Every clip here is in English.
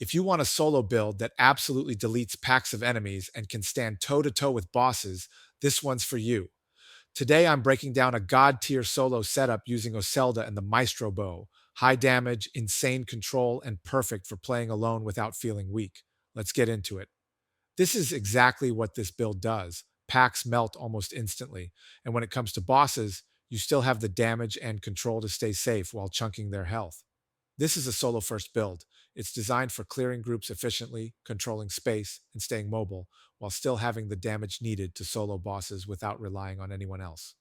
If you want a solo build that absolutely deletes packs of enemies and can stand toe to toe with bosses, this one's for you. Today I'm breaking down a god tier solo setup using Oscelda and the Maestro Bow. High damage, insane control, and perfect for playing alone without feeling weak. Let's get into it. This is exactly what this build does. Packs melt almost instantly, and when it comes to bosses, you still have the damage and control to stay safe while chunking their health. This is a solo first build. It's designed for clearing groups efficiently, controlling space, and staying mobile, while still having the damage needed to solo bosses without relying on anyone else.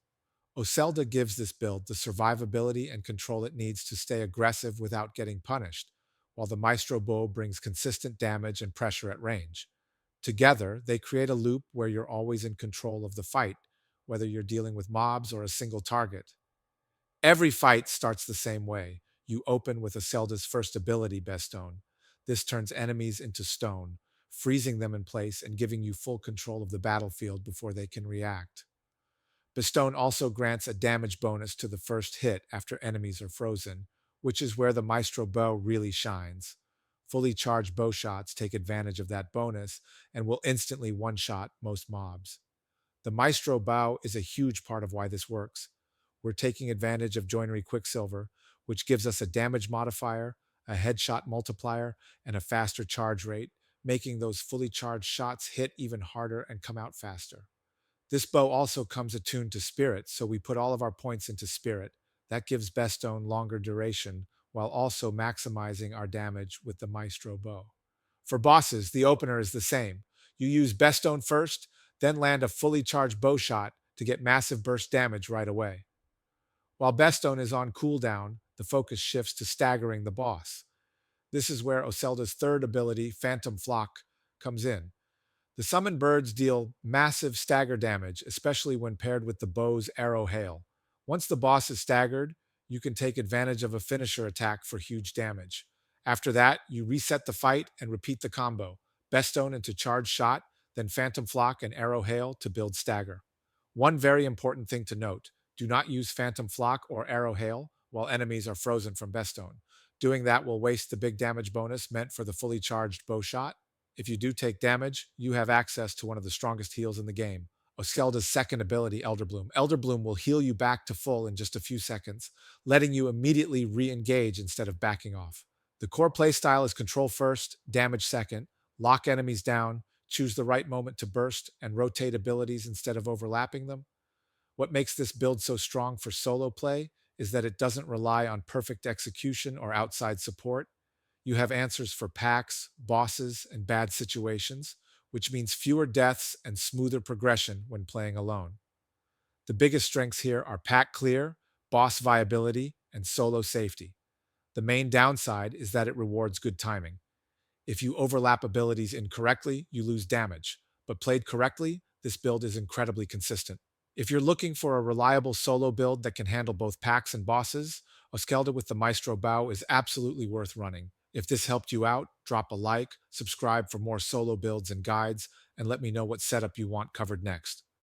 Oscelda gives this build the survivability and control it needs to stay aggressive without getting punished, while the Maestro Bow brings consistent damage and pressure at range. Together, they create a loop where you're always in control of the fight, whether you're dealing with mobs or a single target. Every fight starts the same way. You open with Oscelda's first ability, Bestone. This turns enemies into stone, freezing them in place and giving you full control of the battlefield before they can react. Bestone also grants a damage bonus to the first hit after enemies are frozen, which is where the Maestro Bow really shines. Fully charged bow shots take advantage of that bonus and will instantly one-shot most mobs. The Maestro Bow is a huge part of why this works. We're taking advantage of Joinery Quicksilver, which gives us a damage modifier, a headshot multiplier, and a faster charge rate, making those fully charged shots hit even harder and come out faster. This bow also comes attuned to Spirit, so we put all of our points into Spirit. That gives Bestone longer duration, while also maximizing our damage with the Maestro Bow. For bosses, the opener is the same. You use Bestone first, then land a fully charged bow shot to get massive burst damage right away. While Bestone is on cooldown, the focus shifts to staggering the boss. This is where Oscelda's third ability, Phantom Flock, comes in. The summoned birds deal massive stagger damage, especially when paired with the bow's arrow hail. Once the boss is staggered, you can take advantage of a finisher attack for huge damage. After that, you reset the fight and repeat the combo. Bestone into charge shot, then Phantom Flock and arrow hail to build stagger. One very important thing to note, do not use Phantom Flock or arrow hail while enemies are frozen from Bestone. Doing that will waste the big damage bonus meant for the fully charged bow shot. If you do take damage, you have access to one of the strongest heals in the game, Oscelda's second ability, Elder Bloom. Elder Bloom will heal you back to full in just a few seconds, letting you immediately re-engage instead of backing off. The core playstyle is control first, damage second, lock enemies down, choose the right moment to burst, and rotate abilities instead of overlapping them. What makes this build so strong for solo play is that it doesn't rely on perfect execution or outside support. You have answers for packs, bosses, and bad situations, which means fewer deaths and smoother progression when playing alone. The biggest strengths here are pack clear, boss viability, and solo safety. The main downside is that it rewards good timing. If you overlap abilities incorrectly, you lose damage, but played correctly, this build is incredibly consistent. If you're looking for a reliable solo build that can handle both packs and bosses, Oscelda with the Maestro Bow is absolutely worth running. If this helped you out, drop a like, subscribe for more solo builds and guides, and let me know what setup you want covered next.